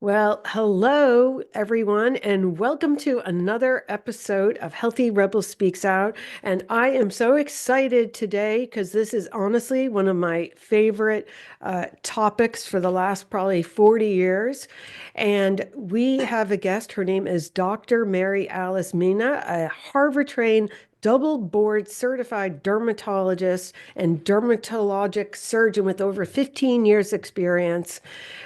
Well, hello, everyone, and welcome to another episode of Healthy Rebel Speaks Out. And I am so excited today because this is honestly one of my favorite topics for the last probably 40 years. And we have a guest. Her name is Dr. Mary Alice Mina, a Harvard trained double board certified dermatologist and dermatologic surgeon with over 15 years experience.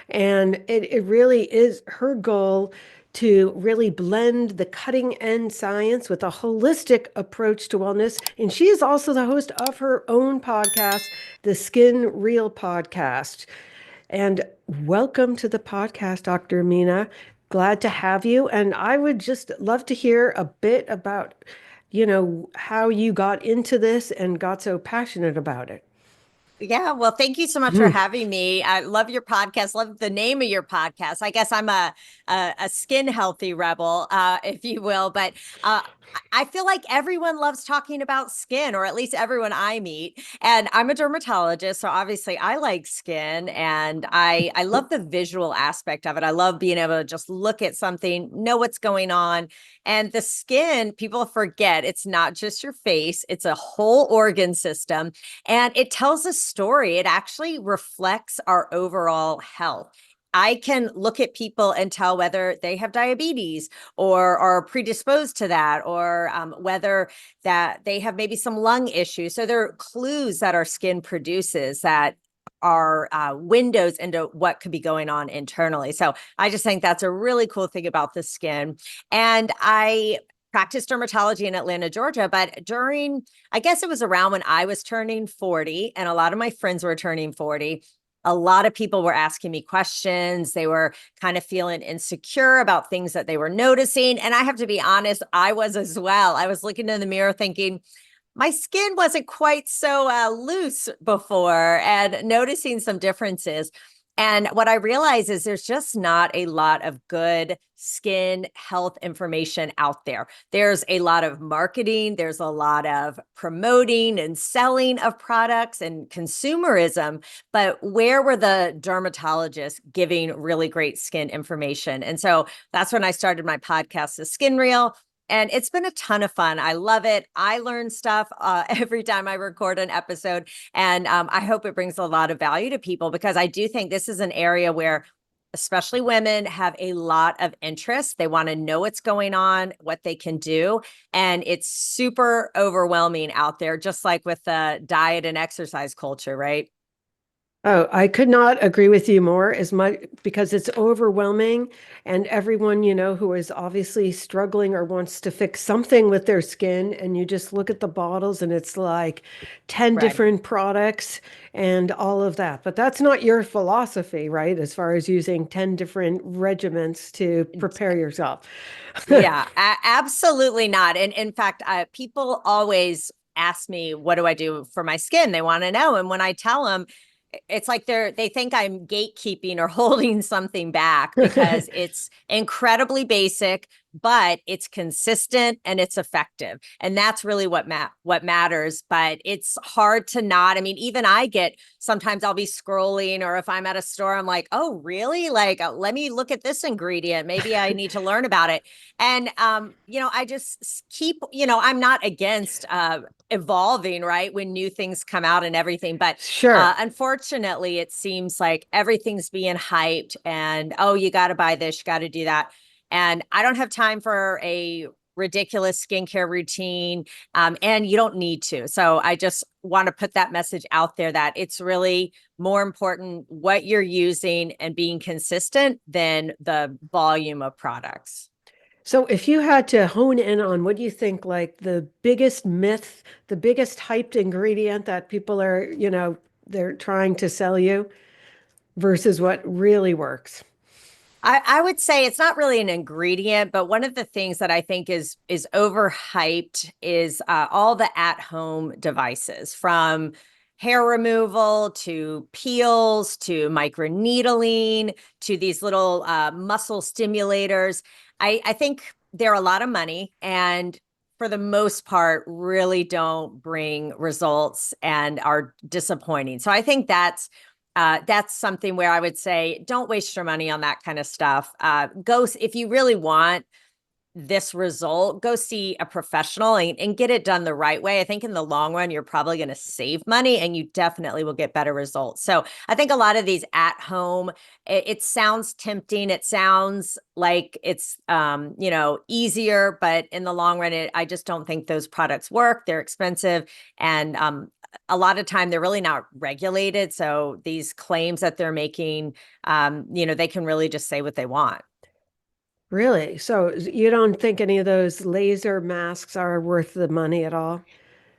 And it really is her goal to really blend the cutting end science with a holistic approach to wellness. And she is also the host of her own podcast, the Skin Real Podcast. And welcome to the podcast, Dr. Mina. Glad to have you. And I would just love to hear a bit about, how you got into this and got so passionate about it. Yeah, well, thank you so much for having me. I love your podcast. Love the name of your podcast. I guess I'm a skin healthy rebel, if you will. But I feel like everyone loves talking about skin, or at least everyone I meet. And I'm a dermatologist, so obviously I like skin, and I love the visual aspect of it. I love being able to just look at something, know what's going on. And the skin, people forget it's not just your face; it's a whole organ system and it tells a story. It actually reflects our overall health. I can look at people and tell whether they have diabetes or are predisposed to that, or whether that they have maybe some lung issues. So there are clues that our skin produces that are windows into what could be going on internally. So I just think that's a really cool thing about the skin. And I practiced dermatology in Atlanta, Georgia, but I guess it was around when I was turning 40 and a lot of my friends were turning 40. A lot of people were asking me questions. They were kind of feeling insecure about things that they were noticing. And I have to be honest, I was as well. I was looking in the mirror thinking, my skin wasn't quite so loose before and noticing some differences. And what I realize is there's just not a lot of good skin health information out there. There's a lot of marketing, there's a lot of promoting and selling of products and consumerism, but where were the dermatologists giving really great skin information? And so that's when I started my podcast, The Skin Reel. And it's been a ton of fun. I love it. I learn stuff every time I record an episode. And I hope it brings a lot of value to people because I do think this is an area where, especially women, have a lot of interest. They want to know what's going on, what they can do. And it's super overwhelming out there, just like with the diet and exercise culture, right? Oh, I could not agree with you more as much because it's overwhelming and everyone, who is obviously struggling or wants to fix something with their skin and you just look at the bottles and it's like 10 Right. different products and all of that. But that's not your philosophy, right? As far as using 10 different regimens to prepare yourself. Yeah, absolutely not. And in fact, people always ask me, what do I do for my skin? They want to know. And when I tell them, it's like they think I'm gatekeeping or holding something back because it's incredibly basic, but it's consistent and it's effective. And that's really what matters. But it's hard to not. I mean, even I get sometimes I'll be scrolling, or if I'm at a store, I'm like, oh, really? Like, let me look at this ingredient. Maybe I need to learn about it. And I just keep, I'm not against evolving, right? When new things come out and everything. But Sure. unfortunately, it seems like everything's being hyped and, oh, you got to buy this, you got to do that. And I don't have time for a ridiculous skincare routine. And you don't need to. So I just want to put that message out there that it's really more important what you're using and being consistent than the volume of products. So if you had to hone in on what do you think like the biggest myth, the biggest hyped ingredient that people are, they're trying to sell you versus what really works. I would say it's not really an ingredient, but one of the things that I think is overhyped is all the at-home devices, from hair removal to peels to microneedling to these little muscle stimulators. I think they're a lot of money and for the most part really don't bring results and are disappointing. So I think that's that's something where I would say, don't waste your money on that kind of stuff. If you really want this result, go see a professional and get it done the right way. I think in the long run, you're probably going to save money and you definitely will get better results. So I think a lot of these at home, it sounds tempting. It sounds like it's, easier, but in the long run, I just don't think those products work. They're expensive. And, a lot of time they're really not regulated. So these claims that they're making, they can really just say what they want. Really? So you don't think any of those laser masks are worth the money at all?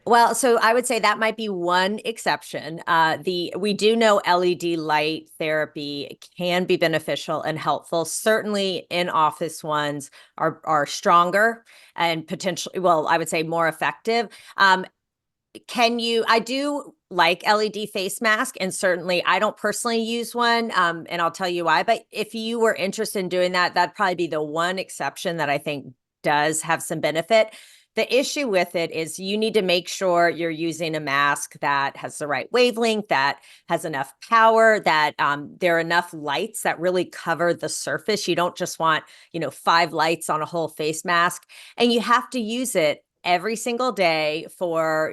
Well, so I would say that might be one exception. We do know LED light therapy can be beneficial and helpful. Certainly, in office ones are stronger and potentially, well, I would say more effective. I do like LED face mask, and certainly I don't personally use one, and I'll tell you why. But if you were interested in doing that, that'd probably be the one exception that I think does have some benefit. The issue with it is you need to make sure you're using a mask that has the right wavelength, that has enough power, that there are enough lights that really cover the surface. You don't just want, 5 lights on a whole face mask, and you have to use it every single day for,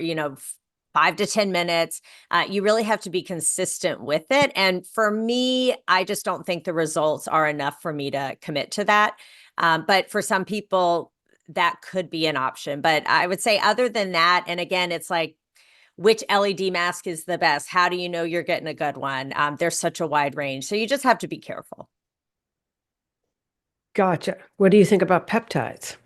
5 to 10 minutes. You really have to be consistent with it. And for me, I just don't think the results are enough for me to commit to that. But for some people, that could be an option. But I would say, other than that, and again, it's like, which LED mask is the best? How do you know you're getting a good one? There's such a wide range. So you just have to be careful. Gotcha. What do you think about peptides?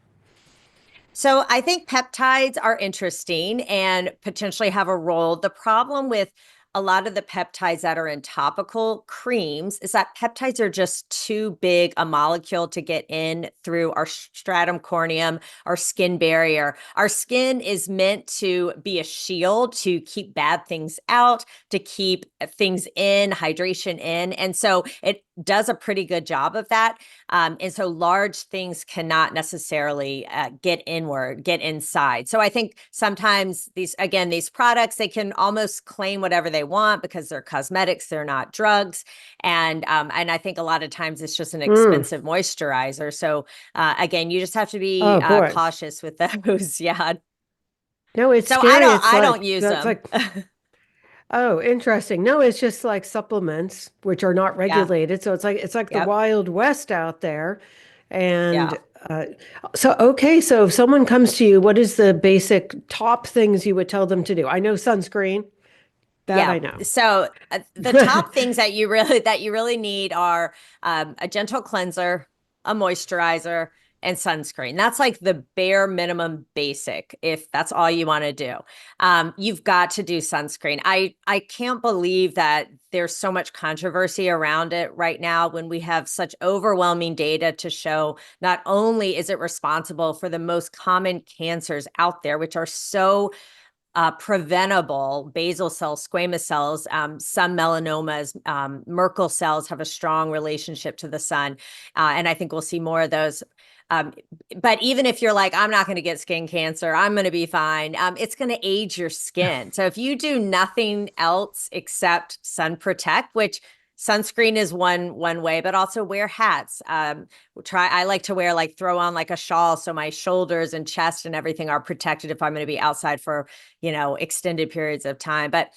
So I think peptides are interesting and potentially have a role. The problem with a lot of the peptides that are in topical creams is that peptides are just too big a molecule to get in through our stratum corneum, our skin barrier. Our skin is meant to be a shield to keep bad things out, to keep things in, hydration in. And so it does a pretty good job of that. And so large things cannot necessarily get inward, get inside. So I think sometimes these products, they can almost claim whatever they want because they're cosmetics, they're not drugs. And I think a lot of times it's just an Mm. expensive moisturizer. So again, you just have to be Oh boy. cautious with those. Yeah. No, it's So scary. It's I like don't use that's them. like, oh, interesting. No, it's just like supplements which are not Yeah. regulated. So it's like the Yep. Wild West out there. Yeah. And so okay, so if someone comes to you, what is the basic top things you would tell them to do? I know sunscreen. That Yeah. I know. So the top things that you really need are a gentle cleanser, a moisturizer, and sunscreen. That's like the bare minimum basic. If that's all you want to do, you've got to do sunscreen. I can't believe that there's so much controversy around it right now when we have such overwhelming data to show not only is it responsible for the most common cancers out there, which are so preventable: basal cells, squamous cells, some melanomas, Merkel cells have a strong relationship to the sun. And I think we'll see more of those. Um, but even if you're like, I'm not going to get skin cancer, I'm going to be fine, it's going to age your skin. So if you do nothing else except sun protect, which sunscreen is one way, but also wear hats. I like to wear, like, throw on like a shawl so my shoulders and chest and everything are protected if I'm going to be outside for extended periods of time. But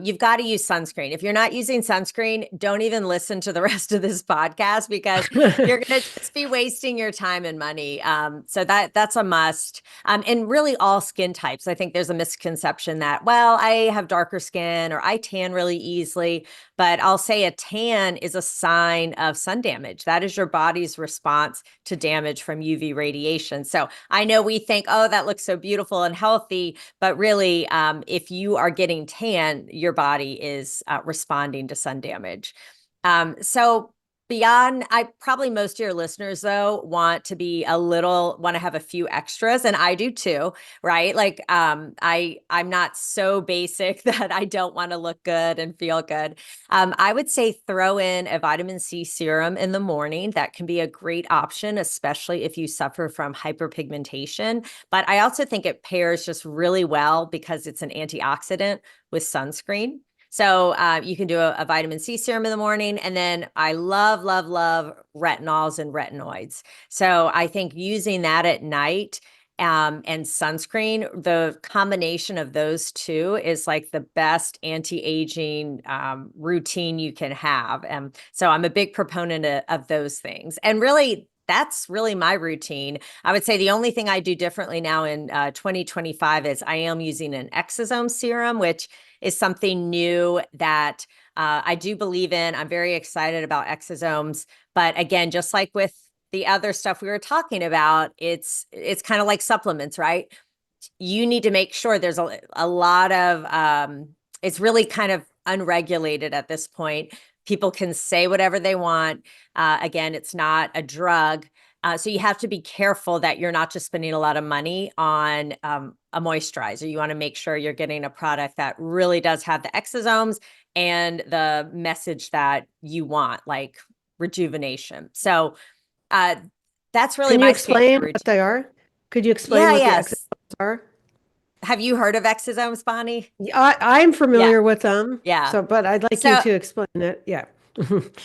you've got to use sunscreen. If you're not using sunscreen, don't even listen to the rest of this podcast because you're going to just be wasting your time and money. So that's a must. And really all skin types. I think there's a misconception that, well, I have darker skin or I tan really easily, but I'll say a tan is a sign of sun damage. That is your body's response to damage from UV radiation. So I know we think, oh, that looks so beautiful and healthy, but really, if you are getting tan, your body is responding to sun damage. So beyond, I probably most of your listeners though want to have a few extras, and I do too, right? Like, I'm not so basic that I don't want to look good and feel good. I would say throw in a vitamin C serum in the morning. That can be a great option, especially if you suffer from hyperpigmentation. But I also think it pairs just really well because it's an antioxidant with sunscreen. So you can do a vitamin C serum in the morning. And then I love, love, love retinols and retinoids. So I think using that at night and sunscreen, the combination of those two is like the best anti-aging routine you can have. And so I'm a big proponent of those things. And really, that's really my routine. I would say the only thing I do differently now in 2025 is I am using an exosome serum, which is something new that I do believe in. I'm very excited about exosomes. But again, just like with the other stuff we were talking about, it's kind of like supplements, right? You need to make sure there's a lot of it's really kind of unregulated at this point. People can say whatever they want. Again, it's not a drug. So you have to be careful that you're not just spending a lot of money on a moisturizer. You want to make sure you're getting a product that really does have the exosomes and the message that you want, like rejuvenation. So uh, that's really Can you my explain skincare what routine. they are? Could you explain Yeah, what the yes. exosomes are? Have you heard of exosomes, Bonnie? Yeah, I'm Yeah, familiar with them, yeah. so but I'd like you So to explain it. Yeah.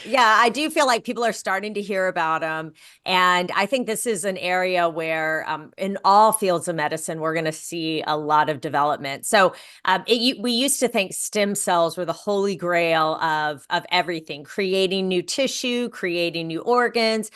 yeah, I do feel like people are starting to hear about them. And I think this is an area where, in all fields of medicine, we're going to see a lot of development. So we used to think stem cells were the holy grail of everything, creating new tissue, creating new organs,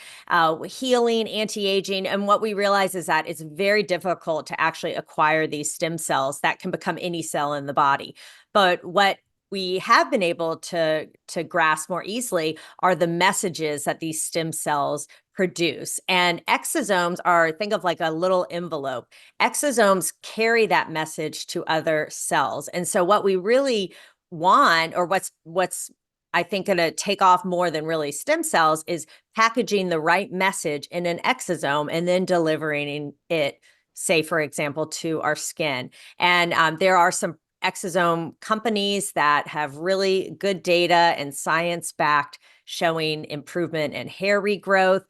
healing, anti-aging. And what we realize is that it's very difficult to actually acquire these stem cells that can become any cell in the body. But what we have been able to grasp more easily are the messages that these stem cells produce. And exosomes are, think of like a little envelope. Exosomes carry that message to other cells. And so what we really want, or what's I think going to take off more than really stem cells, is packaging the right message in an exosome and then delivering it, say, for example, to our skin. And there are some exosome companies that have really good data and science backed showing improvement in hair regrowth,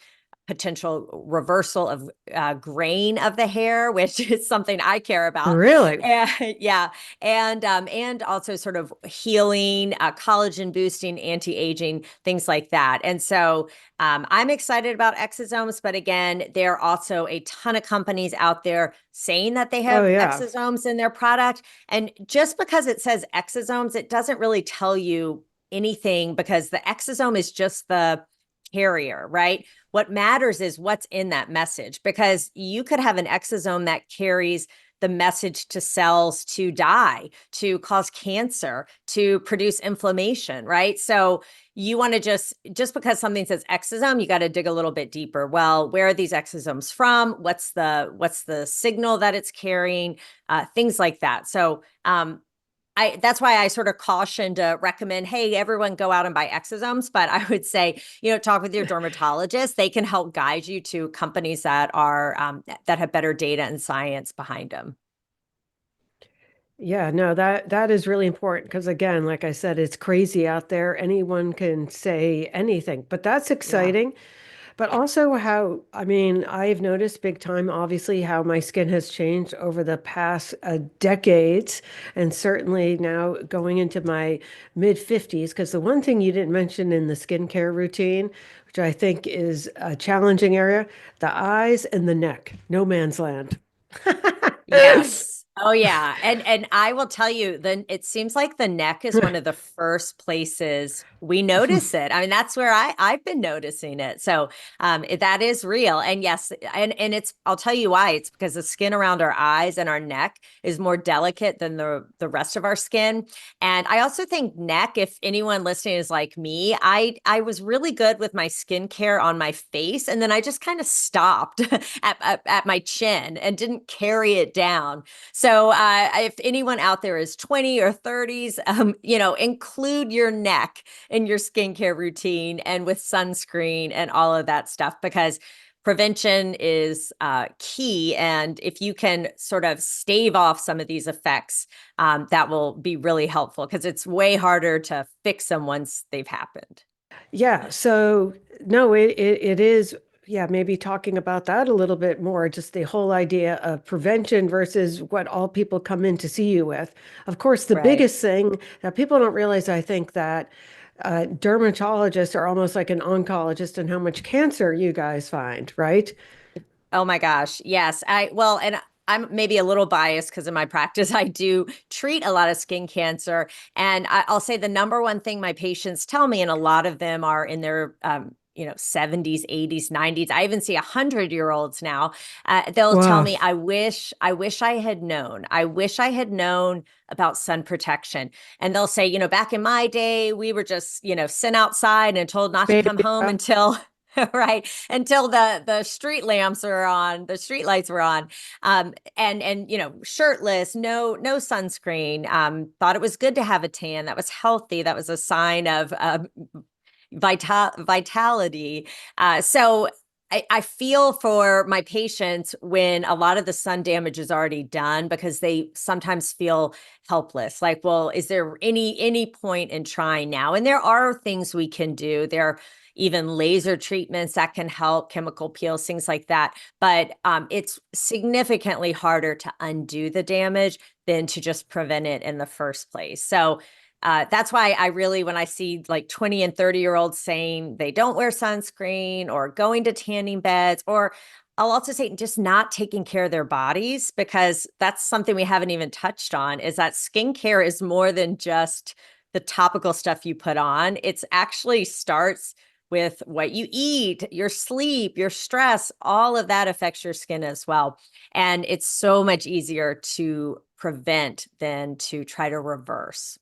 potential reversal of grain of the hair, which is something I care about. Really? And yeah, and also sort of healing, collagen boosting, anti-aging, things like that. And so I'm excited about exosomes, but again, there are also a ton of companies out there saying that they Oh have yeah. exosomes in their product. And just because it says exosomes, it doesn't really tell you anything, because the exosome is just the carrier, right? What matters is what's in that message, because you could have an exosome that carries the message to cells to die, to cause cancer, to produce inflammation, right? So you want to just because something says exosome, you got to dig a little bit deeper. Well, where are these exosomes from? What's the signal that it's carrying? Things like that. So that's why I sort of caution to recommend, hey, everyone go out and buy exosomes. But I would say, talk with your dermatologist. They can help guide you to companies that are that have better data and science behind them. Yeah, no, that is really important because again, like I said, it's crazy out there. Anyone can say anything, but that's Yeah. exciting. But also how, I mean, I've noticed big time, obviously, how my skin has changed over the past decades, and certainly now going into my mid 50s. Because the one thing you didn't mention in the skincare routine, which I think is a challenging area, the eyes and the neck, no man's land. Yes. Oh yeah. And I will tell you, then it seems like the neck is one of the first places we notice it. I mean, that's where I've been noticing it. So that is real. And yes, and it's, I'll tell you why. It's because the skin around our eyes and our neck is more delicate than the rest of our skin. And I also think neck, if anyone listening is like me, I was really good with my skincare on my face, and then I just kind of stopped at my chin and didn't carry it down. So if anyone out there is 20 or 30s, include your neck in your skincare routine and with sunscreen and all of that stuff, because prevention is key. And if you can sort of stave off some of these effects, that will be really helpful, because it's way harder to fix them once they've happened. Yeah, so no, it is. yeah, maybe talking about that a little bit more, just the whole idea of prevention versus what all people come in to see you with. Of course, the Right. biggest thing that people don't realize, I think, that dermatologists are almost like an oncologist in how much cancer you guys find, right? Oh my gosh. Yes. And I'm maybe a little biased because in my practice, I do treat a lot of skin cancer. And I'll say the number one thing my patients tell me, and a lot of them are in their, 70s, 80s, 90s. I even see 100-year-olds now. They'll tell Wow, me, I wish I had known. I wish I had known about sun protection. And they'll say, back in my day, we were just, sent outside and told not to come baby. home until right until the street lamps are on, the street lights were on, and shirtless, no sunscreen, thought it was good to have a tan, that was healthy, that was a sign of vitality. So I feel for my patients when a lot of the sun damage is already done because they sometimes feel helpless. Like, well, is there any point in trying now? And there are things we can do. There are even laser treatments that can help, chemical peels, things like that. But it's significantly harder to undo the damage than to just prevent it in the first place. So that's why I really, when I see like 20 and 30-year-olds saying they don't wear sunscreen or going to tanning beds, or I'll also say just not taking care of their bodies, because that's something we haven't even touched on, is that skincare is more than just the topical stuff you put on. It's actually starts with what you eat, your sleep, your stress, all of that affects your skin as well. And it's so much easier to prevent than to try to reverse.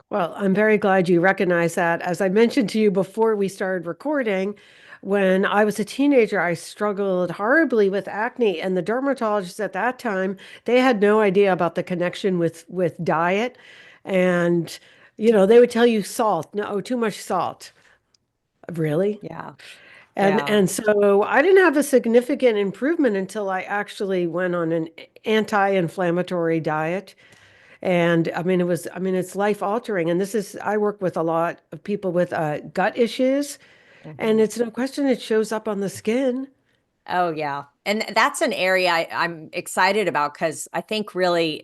Well, I'm very glad you recognize that. As I mentioned to you before we started recording, when I was a teenager, I struggled horribly with acne, and the dermatologists at that time, they had no idea about the connection with diet. And, they would tell you salt, no, too much salt. Really? Yeah. And Yeah. and so I didn't have a significant improvement until I actually went on an anti-inflammatory diet. And it's life altering. And I work with a lot of people with gut issues, and Mhm. it's no question it shows up on the skin. Oh, yeah. And that's an area I'm excited about because I think really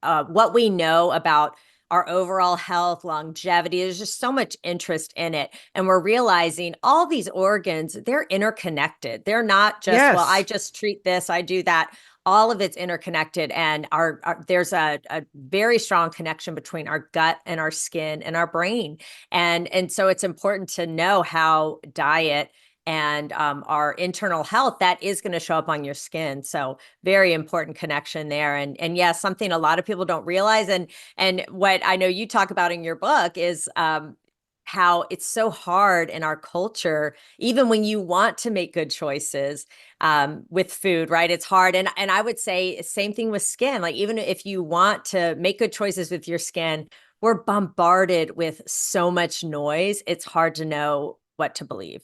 what we know about our overall health, longevity, there's just so much interest in it. And we're realizing all these organs, they're interconnected. They're not just, well, I Yes. just treat this, I do that. All of it's interconnected. And there's a very strong connection between our gut and our skin and our brain. And so it's important to know how diet and our internal health that is going to show up on your skin. So very important connection there. And yeah, something a lot of people don't realize. And what I know you talk about in your book is how it's so hard in our culture, even when you want to make good choices with food, right? It's hard. And I would say same thing with skin. Like even if you want to make good choices with your skin, we're bombarded with so much noise. It's hard to know what to believe.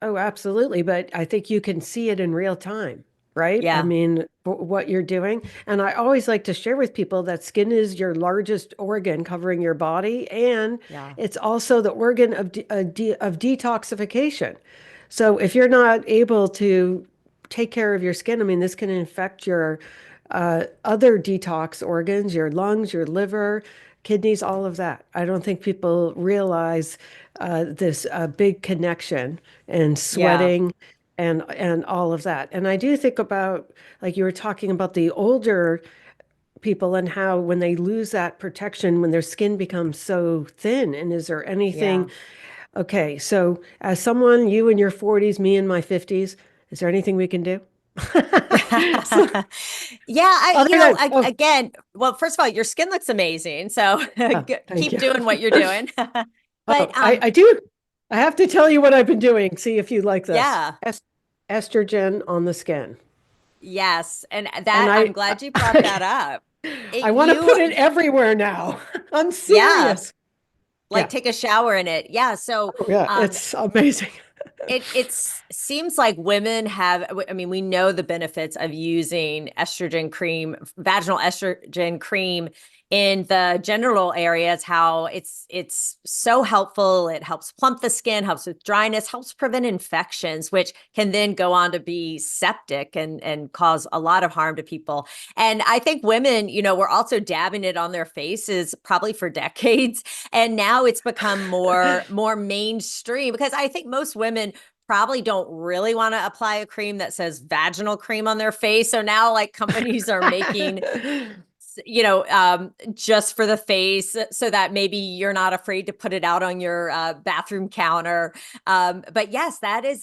Oh, absolutely. But I think you can see it in real time, right? I Yeah. mean, what you're doing. And I always like to share with people that skin is your largest organ covering your body, and Yeah. it's also the organ of detoxification. So if you're not able to take care of your skin, I mean, this can infect your other detox organs, your lungs, your liver, kidneys, all of that. I don't think people realize this big connection and Yeah. sweating and all of that. And I do think about, like you were talking about the older people and how when they lose that protection, when their skin becomes so thin. And is there Yeah. anything? Okay, so as someone, you in your 40s, me in my 50s, is there anything we can do? So, Yeah, other than, oh, again, well, first of all, your skin looks amazing, so oh, thank keep you. doing what you're doing. Oh, But I do. I have to tell you what I've been doing. See if you like this. yeah, Estrogen on the skin. yes, and And that I'm glad you brought that up. I want to put You, it everywhere now. I'm yeah, serious. like Yeah. take a shower in it. Yeah, so Oh, yeah. um, It's amazing. it seems like women have, I mean, we know the benefits of using estrogen cream, vaginal estrogen cream in the genital areas, how it's so helpful. It helps plump the skin, helps with dryness, helps prevent infections, which can then go on to be septic and cause a lot of harm to people. And I think women, were also dabbing it on their faces probably for decades, and now it's become more mainstream, because I think most women probably don't really want to apply a cream that says vaginal cream on their face. So now, like, companies are making, just for the face, so that maybe you're not afraid to put it out on your bathroom counter. But yes,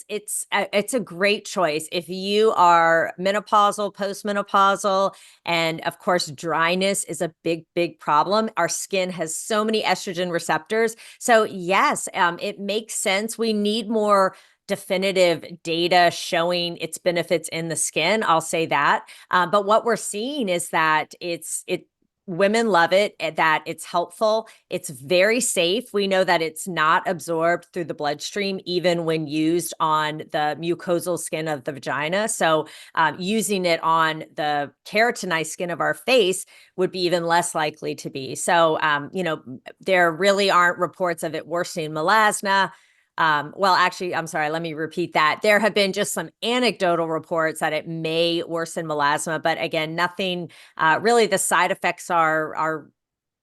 it's a great choice if you are menopausal, postmenopausal, and of course, dryness is a big, big problem. Our skin has so many estrogen receptors. So yes, it makes sense. We need more definitive data showing its benefits in the skin. I'll say that. But what we're seeing is that women love it, that it's helpful. It's very safe. We know that it's not absorbed through the bloodstream, even when used on the mucosal skin of the vagina. So using it on the keratinized skin of our face would be even less likely to be. So, there really aren't reports of it worsening melasma. Well, actually, I'm sorry, let me repeat that. There have been just some anecdotal reports that it may worsen melasma, but again, nothing, really. The side effects are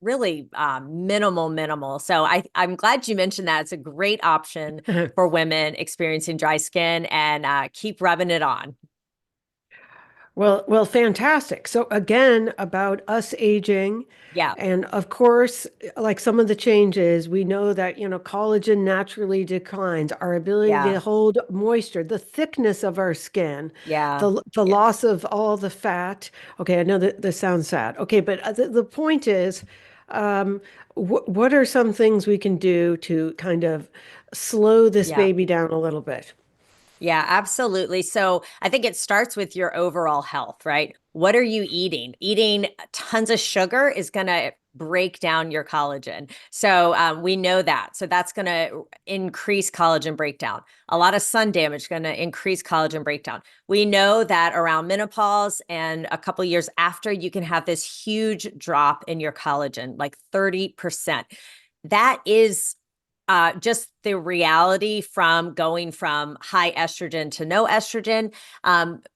really minimal. So I'm glad you mentioned that. It's a great option for women experiencing dry skin, and keep rubbing it on. Well, fantastic. So again, about us aging, Yeah, and of course, like some of the changes, we know that, collagen naturally declines, our ability yeah, to hold moisture, the thickness of our skin, yeah. the loss of all the fat. Okay, I know that this sounds sad. Okay, but the point is, what are some things we can do to kind of slow this Yeah. baby down a little bit? Yeah, absolutely. So I think it starts with your overall health, right? What are you eating? Eating tons of sugar is going to break down your collagen. So we know that. So that's going to increase collagen breakdown. A lot of sun damage is going to increase collagen breakdown. We know that around menopause and a couple years after, you can have this huge drop in your collagen, like 30%. That is just the reality from going from high estrogen to no estrogen.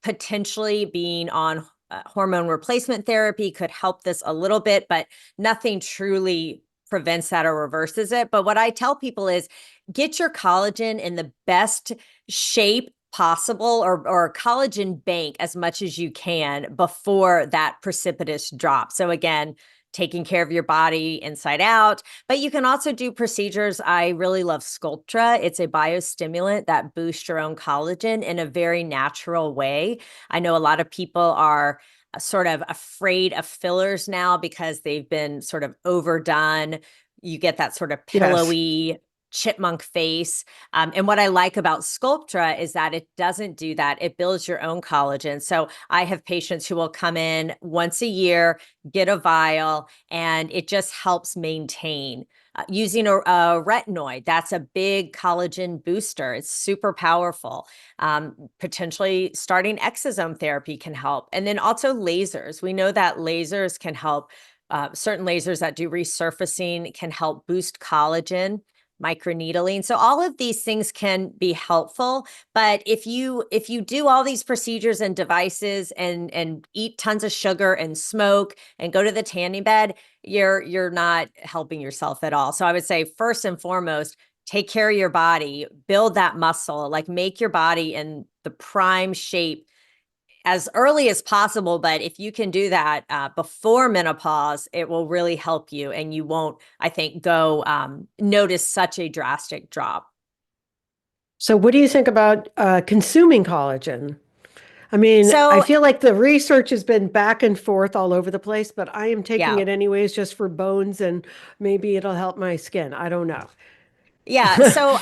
Potentially being on hormone replacement therapy could help this a little bit, but nothing truly prevents that or reverses it. But what I tell people is get your collagen in the best shape possible, or collagen bank as much as you can before that precipitous drop. So again, taking care of your body inside out. But you can also do procedures. I really love Sculptra. It's a biostimulant that boosts your own collagen in a very natural way. I know a lot of people are sort of afraid of fillers now because they've been sort of overdone. You get that sort of Yes. pillowy chipmunk face. And what I like about Sculptra is that it doesn't do that. It builds your own collagen. So I have patients who will come in once a year, get a vial, and it just helps maintain. Using a retinoid, that's a big collagen booster. It's super powerful. Potentially starting exosome therapy can help. And then also lasers. We know that lasers can help. Certain lasers that do resurfacing can help boost collagen, microneedling. So all of these things can be helpful. But if you do all these procedures and devices and eat tons of sugar and smoke and go to the tanning bed, you're not helping yourself at all. So I would say first and foremost, take care of your body, build that muscle, like make your body in the prime shape as early as possible. But if you can do that before menopause, it will really help you, and you won't, I think, go notice such a drastic drop. So what do you think about consuming collagen? I mean, I So feel like the research has been back and forth all over the place, but I am taking yeah, it anyways just for bones and maybe it'll help my skin. I don't know. yeah. So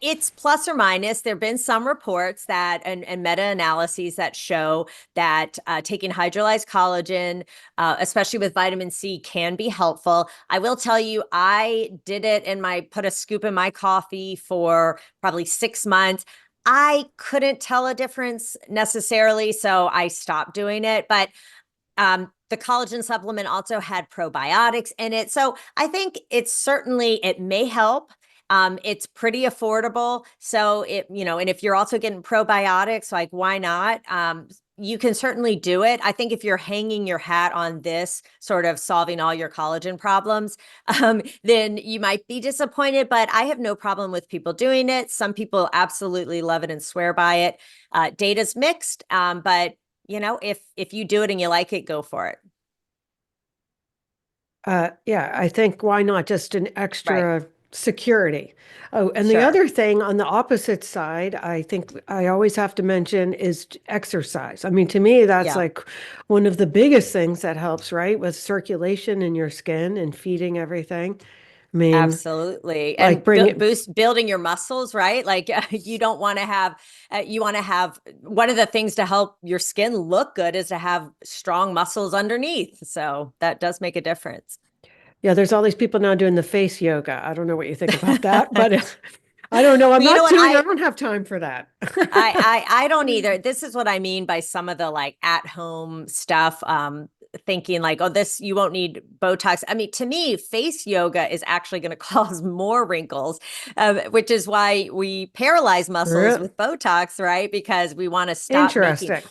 it's plus or minus. There have been some reports that and meta-analyses that show that taking hydrolyzed collagen, especially with vitamin C, can be helpful. I will tell you, I did it and put a scoop in my coffee for probably 6 months. I couldn't tell a difference necessarily, so I stopped doing it. But the collagen supplement also had probiotics in it. So I think it may help. It's pretty affordable. So and if you're also getting probiotics, like why not? You can certainly do it. I think if you're hanging your hat on this sort of solving all your collagen problems, then you might be disappointed, but I have no problem with people doing it. Some people absolutely love it and swear by it. Data's mixed, but if you do it and you like it, go for it. Yeah, I think why not just an Right. extra security? Oh, and the Sure. other thing on the opposite side, I think I always have to mention is exercise. I mean, to me, that's Yeah. like one of the biggest things that helps, right? With circulation in your skin and feeding everything. I mean, Absolutely. like And bring it, boost building your muscles, right? Like you don't want to have, you want to have one of the things to help your skin look good is to have strong muscles underneath. So that does make a difference. yeah, there's all these people now doing the face yoga. I don't know what you think about that, but I don't know. I'm Well, you know not what? doing, I don't have time for that. I don't either. This is what I mean by some of the like at home stuff. Thinking like, oh, this you won't need Botox. I mean, to me, face yoga is actually going to cause more wrinkles, which is why we paralyze muscles Real with Botox, right? Because we want to stop making. interesting.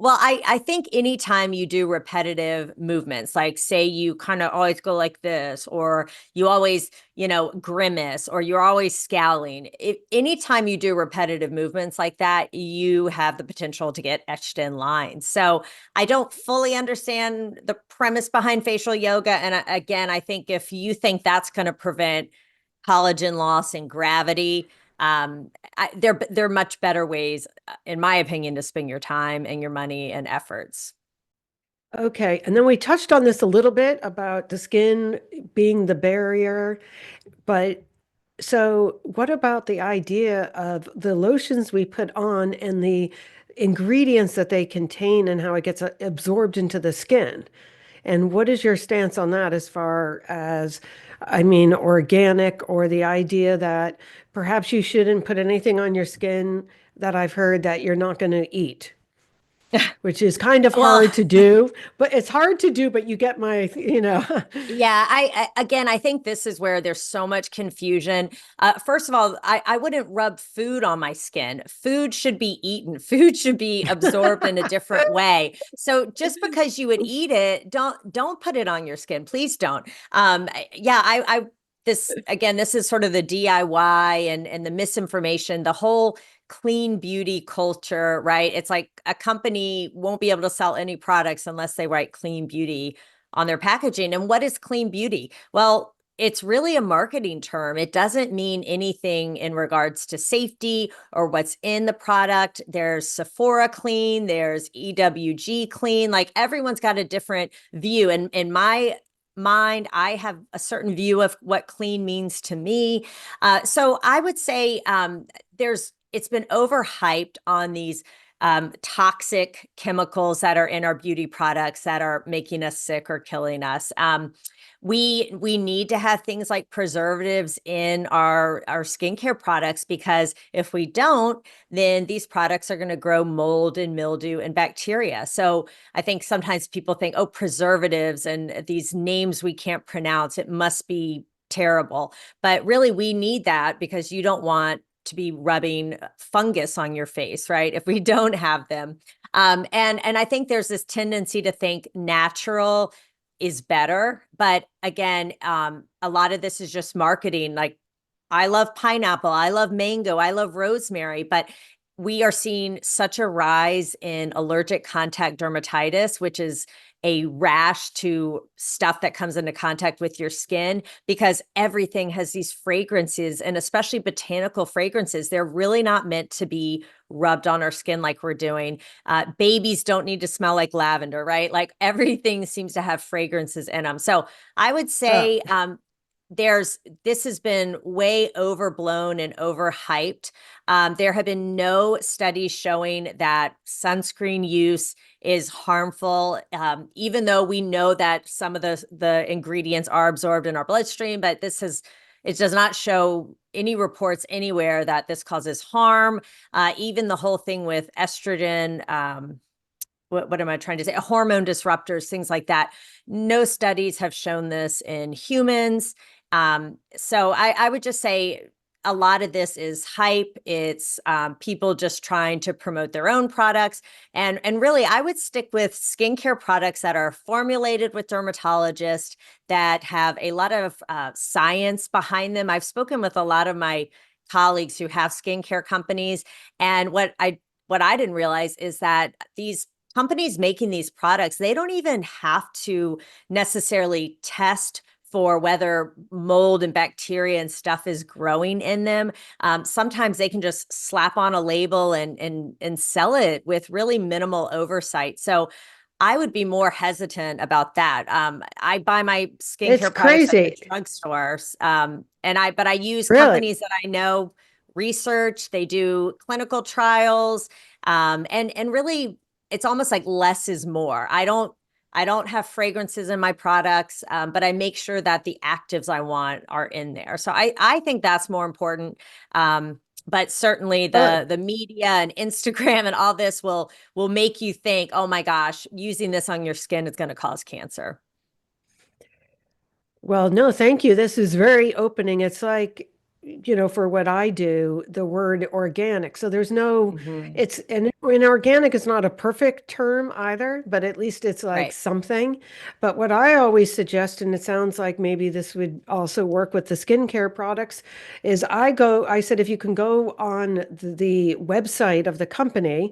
Well, I think anytime you do repetitive movements, like say you kind of always go like this, or you always, grimace, or you're always scowling, anytime you do repetitive movements like that, you have the potential to get etched in lines. So I don't fully understand the premise behind facial yoga. And again, I think if you think that's going to prevent collagen loss and gravity, they're much better ways, in my opinion, to spend your time and your money and efforts. Okay. And then we touched on this a little bit about the skin being the barrier, but so what about the idea of the lotions we put on and the ingredients that they contain and how it gets absorbed into the skin? And what is your stance on that as far as, I mean, organic or the idea that perhaps you shouldn't put anything on your skin that I've heard that you're not going to eat, which is kind of Well, hard to do, but it's hard to do, but you get my. yeah, again, I think this is where there's so much confusion. First of all, I wouldn't rub food on my skin. Food should be eaten. Food should be absorbed in a different way. So just because you would eat it, don't put it on your skin. Please don't. Yeah, I this again, this is sort of the DIY and the misinformation, the whole clean beauty culture, right? It's like a company won't be able to sell any products unless they write clean beauty on their packaging. And what is clean beauty? Well, it's really a marketing term. It doesn't mean anything in regards to safety or what's in the product. There's Sephora clean, there's EWG clean. Like everyone's got a different view. And in my mind, I have a certain view of what clean means to me. So I would say it's been overhyped on these toxic chemicals that are in our beauty products that are making us sick or killing us. We need to have things like preservatives in our skincare products, because if we don't, then these products are going to grow mold and mildew and bacteria. So I think sometimes people think, oh, preservatives and these names we can't pronounce, it must be terrible. But really, we need that because you don't want to be rubbing fungus on your face, right? If we don't have them. And I think there's this tendency to think natural is better. But again, a lot of this is just marketing. Like I love pineapple, I love mango, I love rosemary, but we are seeing such a rise in allergic contact dermatitis, which is a rash to stuff that comes into contact with your skin, because everything has these fragrances, and especially botanical fragrances. They're really not meant to be rubbed on our skin like we're doing. Babies don't need to smell like lavender, right? Like everything seems to have fragrances in them. So I would Uh, say this has been way overblown and overhyped. There have been no studies showing that sunscreen use is harmful, even though we know that some of the ingredients are absorbed in our bloodstream. But it does not show any reports anywhere that this causes harm. Even the whole thing with estrogen. what am I trying to say? Hormone disruptors, things like that. No studies have shown this in humans. So I would just say a lot of this is hype. It's people just trying to promote their own products. And really, I would stick with skincare products that are formulated with dermatologists, that have a lot of science behind them. I've spoken with a lot of my colleagues who have skincare companies, and what I didn't realize is that these companies making these products, they don't even have to necessarily test for whether mold and bacteria and stuff is growing in them. Sometimes they can just slap on a label and sell it with really minimal oversight. So I would be more hesitant about that. I buy my It's skincare products at the crazy. drugstores, but I use Really. companies that I know research. They do clinical trials, and really, it's almost like less is more. I don't have fragrances in my products, but I make sure that the actives I want are in there. So I think that's more important. But certainly Good. the media and Instagram and all this will make you think, oh my gosh, using this on your skin is going to cause cancer. Well, no, thank you. This is very opening. It's like, for what I do, the word organic. So there's no, Mhm. and organic is not a perfect term either, but at least it's like Right. something. But what I always suggest, and it sounds like maybe this would also work with the skincare products, is I said, if you can go on the website of the company,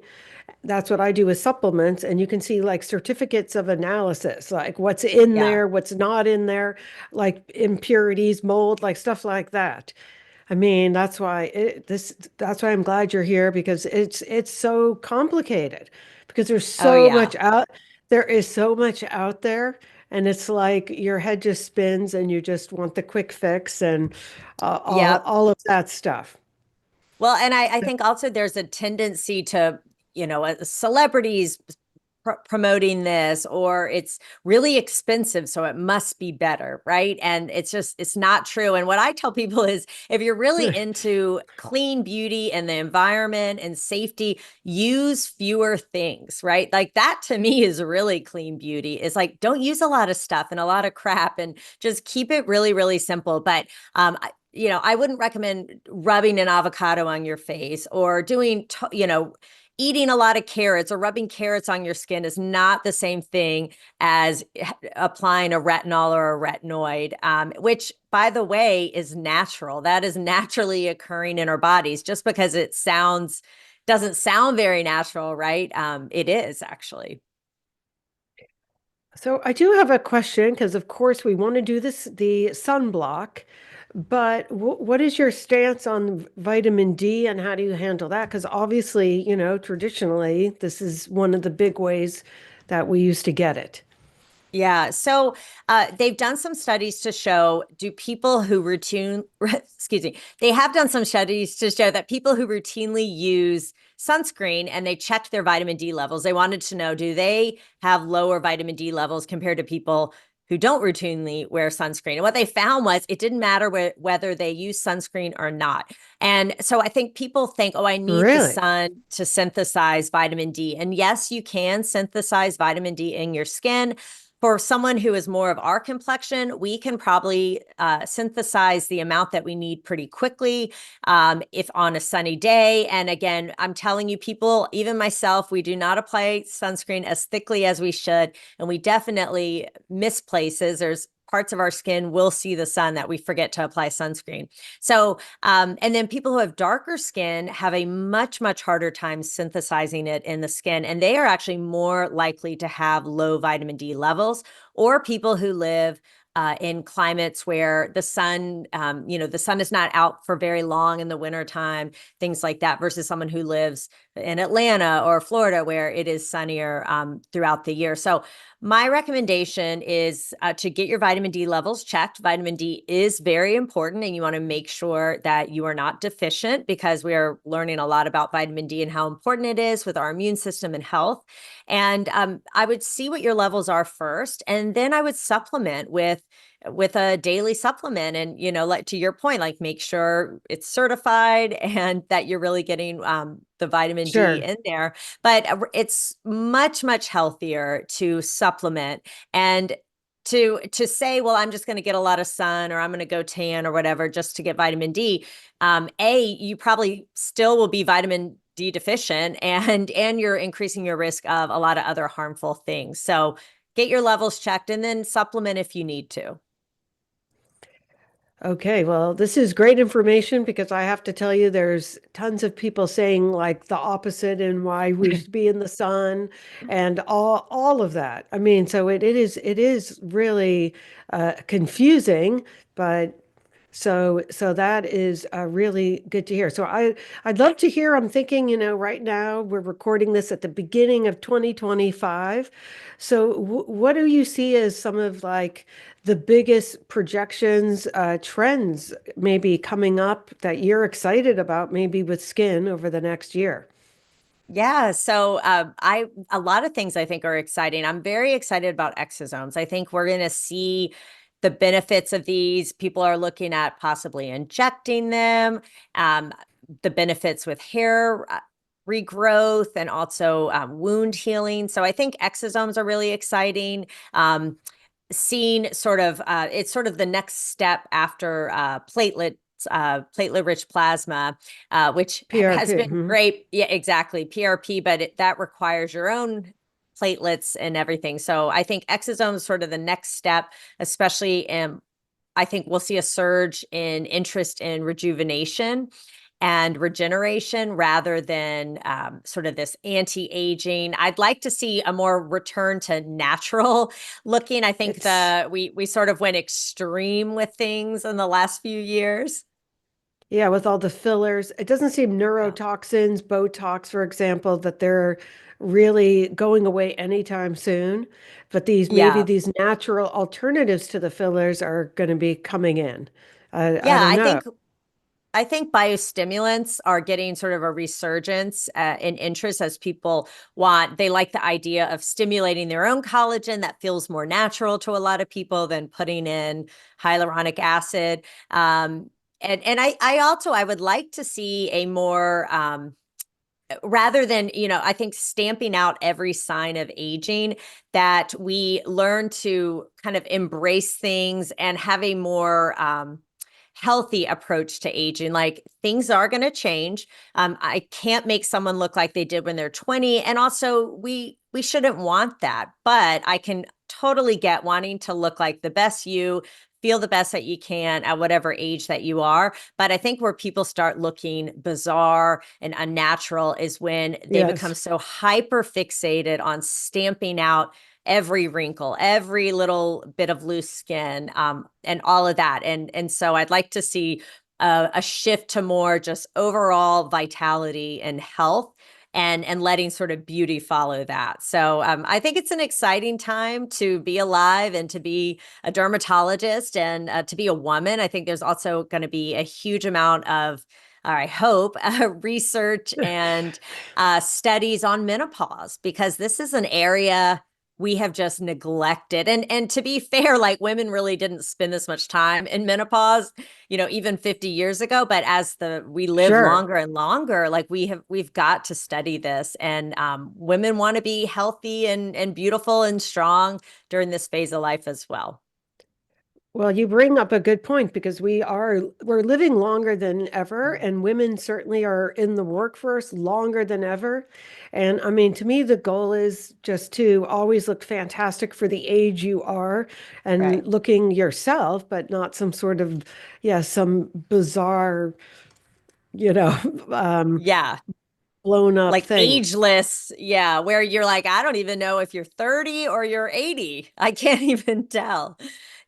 that's what I do with supplements, and you can see like certificates of analysis, like what's in Yeah. there, what's not in there, like impurities, mold, like stuff like that. I mean, that's why I'm glad you're here, because it's so complicated, because Oh yeah. there is so much out there, and it's like your head just spins and you just want the quick fix and Yep. all of that stuff. Well, and I think also there's a tendency to, celebrities promoting this, or it's really expensive, so it must be better, right? And it's not true. And what I tell people is, if you're really into clean beauty and the environment and safety, use fewer things, right? Like that to me is really clean beauty. It's like, don't use a lot of stuff and a lot of crap, and just keep it really, really simple. But I wouldn't recommend rubbing an avocado on your face, or eating a lot of carrots or rubbing carrots on your skin is not the same thing as applying a retinol or a retinoid, which, by the way, is natural. That is naturally occurring in our bodies. Just because it doesn't sound very natural, right? It is actually. So I do have a question, because of course we want to do the sunblock, but what is your stance on vitamin D, and how do you handle that? Because obviously, traditionally this is one of the big ways that we used to get it. Yeah. So they've done some studies to show, do people who excuse me, they have done some studies to show that people who routinely use sunscreen and they checked their vitamin D levels, they wanted to know, do they have lower vitamin D levels compared to people who don't routinely wear sunscreen? And what they found was it didn't matter whether they use sunscreen or not. And so I think people think, oh, I need the Really? sun to synthesize vitamin D. And yes, you can synthesize vitamin D in your skin. For someone who is more of our complexion, we can probably synthesize the amount that we need pretty quickly, if on a sunny day. And again, I'm telling you, people, even myself, we do not apply sunscreen as thickly as we should. And we definitely miss places. There's parts of our skin will see the sun that we forget to apply sunscreen. So, and then people who have darker skin have a much, much harder time synthesizing it in the skin. And they are actually more likely to have low vitamin D levels, or people who live in climates where the sun is not out for very long in the wintertime, things like that, versus someone who lives in Atlanta or Florida where it is sunnier throughout the year. So my recommendation is to get your vitamin D levels checked. Vitamin D is very important, and you want to make sure that you are not deficient, because we are learning a lot about vitamin D and how important it is with our immune system and health. And I would see what your levels are first, and then I would supplement with a daily supplement. And like to your point, like make sure it's certified and that you're really getting the vitamin D Sure. in there, but it's much, much healthier to supplement and to say, well, I'm just going to get a lot of sun or I'm going to go tan or whatever just to get vitamin D. You probably still will be vitamin D deficient, and you're increasing your risk of a lot of other harmful things. So get your levels checked and then supplement if you need to. Okay, well, this is great information because I have to tell you, there's tons of people saying like the opposite and why we should be in the sun and all of that. I mean, so it is really confusing, but so that is really good to hear. So I'd love to hear. I'm thinking, right now we're recording this at the beginning of 2025. So what do you see as some of like the biggest projections, trends maybe coming up that you're excited about, maybe with skin over the next year? Yeah, so I a lot of things I think are exciting. I'm very excited about exosomes. I think we're going to see the benefits of these. People are looking at possibly injecting them, um, the benefits with hair regrowth and also wound healing. So I think exosomes are really exciting. Seen sort of it's sort of the next step after platelet rich plasma, which has PRP. been great. Yeah, exactly. PRP, but that requires your own platelets and everything. So I think exosomes is sort of the next step, especially in, I think we'll see a surge in interest in rejuvenation and regeneration rather than sort of this anti-aging. I'd like to see a more return to natural looking. I think It's we sort of went extreme with things in the last few years. Yeah, with all the fillers. It doesn't seem Yeah. neurotoxins, Botox, for example, that they're really going away anytime soon. But maybe Yeah. these natural alternatives to the fillers are going to be coming in. I Yeah, don't know. I think biostimulants are getting sort of a resurgence in interest as people they like the idea of stimulating their own collagen that feels more natural to a lot of people than putting in hyaluronic acid. I would like to see a more, rather than, I think stamping out every sign of aging, that we learn to kind of embrace things and have a more, healthy approach to aging. Like things are going to change. I can't make someone look like they did when they're 20. And also we shouldn't want that, but I can totally get wanting to look like the best you, feel the best that you can at whatever age that you are. But I think where people start looking bizarre and unnatural is when they become Yes. so hyper fixated on stamping out every wrinkle, every little bit of loose skin, and all of that. And so I'd like to see a shift to more just overall vitality and health, and letting sort of beauty follow that. So I think it's an exciting time to be alive and to be a dermatologist and to be a woman. I think there's also going to be a huge amount of, or I hope, research and studies on menopause, because this is an area we have just neglected. And to be fair, like women really didn't spend this much time in menopause, even 50 years ago. But as we live Sure. longer and longer, like we've got to study this. And women want to be healthy and beautiful and strong during this phase of life as well. Well, you bring up a good point because we're living longer than ever, and women certainly are in the workforce longer than ever. And I mean, to me, the goal is just to always look fantastic for the age you are Right. and looking yourself, but not some sort of, yeah, some bizarre, you know, um, Yeah. blown up Like thing. ageless. Yeah. Where you're like, I don't even know if you're 30 or you're 80. I can't even tell.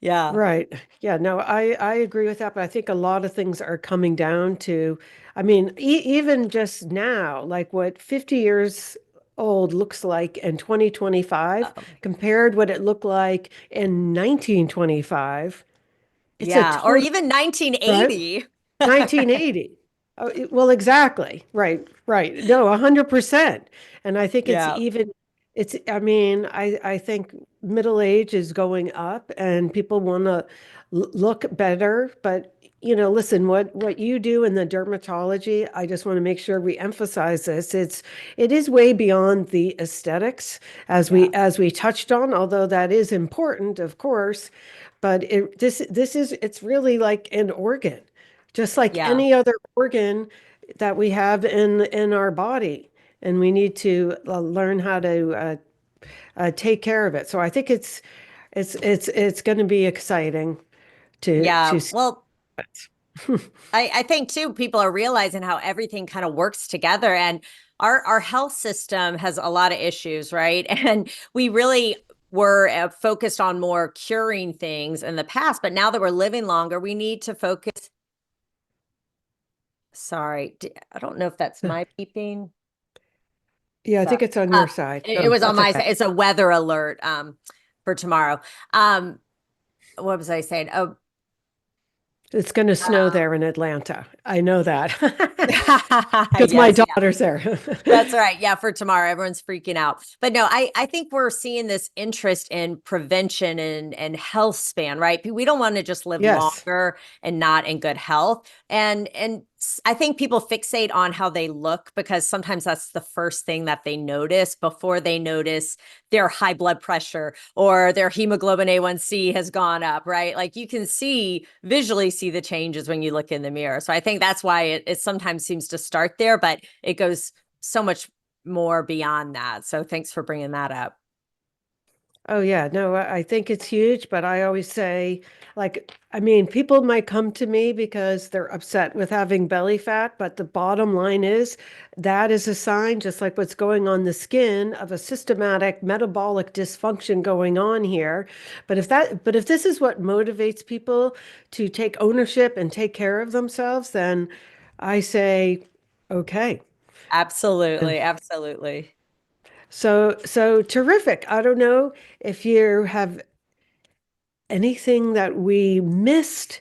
Yeah. Right. Yeah, no, I agree with that, but I think a lot of things are coming down to, I mean, even just now, like what 50 years old looks like in 2025 Um, compared what it looked like in 1925. It's a yeah. Or total, even right? 1980. 1980. Oh, well, exactly. Right, right. No, 100%. And I think Yeah. I mean, I think middle age is going up and people want to look better, but listen, what you do in the dermatology, I just want to make sure we emphasize this. It is way beyond the aesthetics Yeah. as we touched on, although that is important, of course, but it's really like an organ, just like Yeah. any other organ that we have in our body, and we need to learn how to take care of it. So I think it's going to be exciting Yeah. to see Well, it. I think too, people are realizing how everything kind of works together, and our health system has a lot of issues, right? And we really were focused on more curing things in the past, but now that we're living longer, we need to focus. Sorry, I don't know if that's my beeping. Yeah, I Sorry. think it's on Uh, your side. it No, was on that's my okay. side. It's a weather alert for tomorrow. Um, what was I saying? Oh, It's going to snow there in Atlanta. I know that because my yes, daughter's there. that's right. Yeah, for tomorrow, everyone's freaking out. But no, I think we're seeing this interest in prevention and health span, right? We don't want to just live Yes. longer and not in good health. And I think people fixate on how they look because sometimes that's the first thing that they notice before they notice their high blood pressure or their hemoglobin A1C has gone up, right? Like you can visually see the changes when you look in the mirror. So I think that's why it sometimes seems to start there, but it goes so much more beyond that. So thanks for bringing that up. Oh, yeah. No, I think it's huge, but I always say, like, I mean, people might come to me because they're upset with having belly fat, but the bottom line is that is a sign, just like what's going on the skin, of a systematic metabolic dysfunction going on here. But if this is what motivates people to take ownership and take care of themselves, then I say, okay. Absolutely. Absolutely. So terrific. I don't know if you have anything that we missed,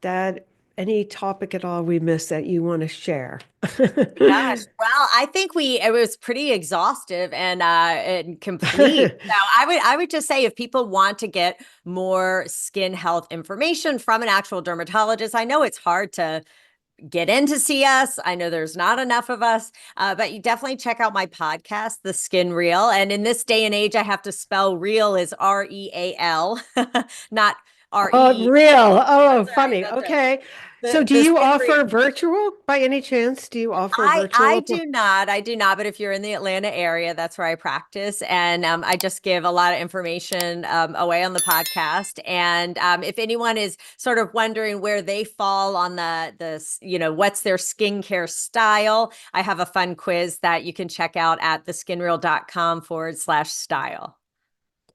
that any topic at all we missed that you want to share. Gosh. Well, I think it was pretty exhaustive and complete. So I would just say if people want to get more skin health information from an actual dermatologist, I know it's hard to get in to see us. I know there's not enough of us, but you definitely check out my podcast, The Skin Real. And in this day and age, I have to spell real is REAL, not Oh, REE. real. Oh, That's right. funny. That's right. Okay. So do The you Skin Real. offer virtual by any chance? Do you offer I virtual? do not. I do not. But if you're in the Atlanta area, that's where I practice, and I just give a lot of information away on the podcast. And if anyone is sort of wondering where they fall on what's their skincare style, I have a fun quiz that you can check out at theskinreal.com/style.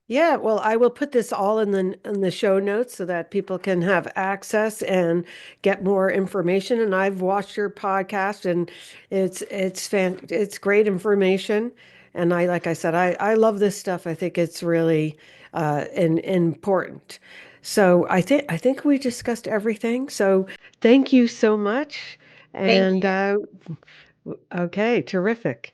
Yeah, well, I will put this all in the show notes so that people can have access and get more information. And I've watched your podcast, and it's great information. And like I said, I love this stuff. I think it's really important. So I think we discussed everything. So thank you so much. Thank And you. okay, terrific.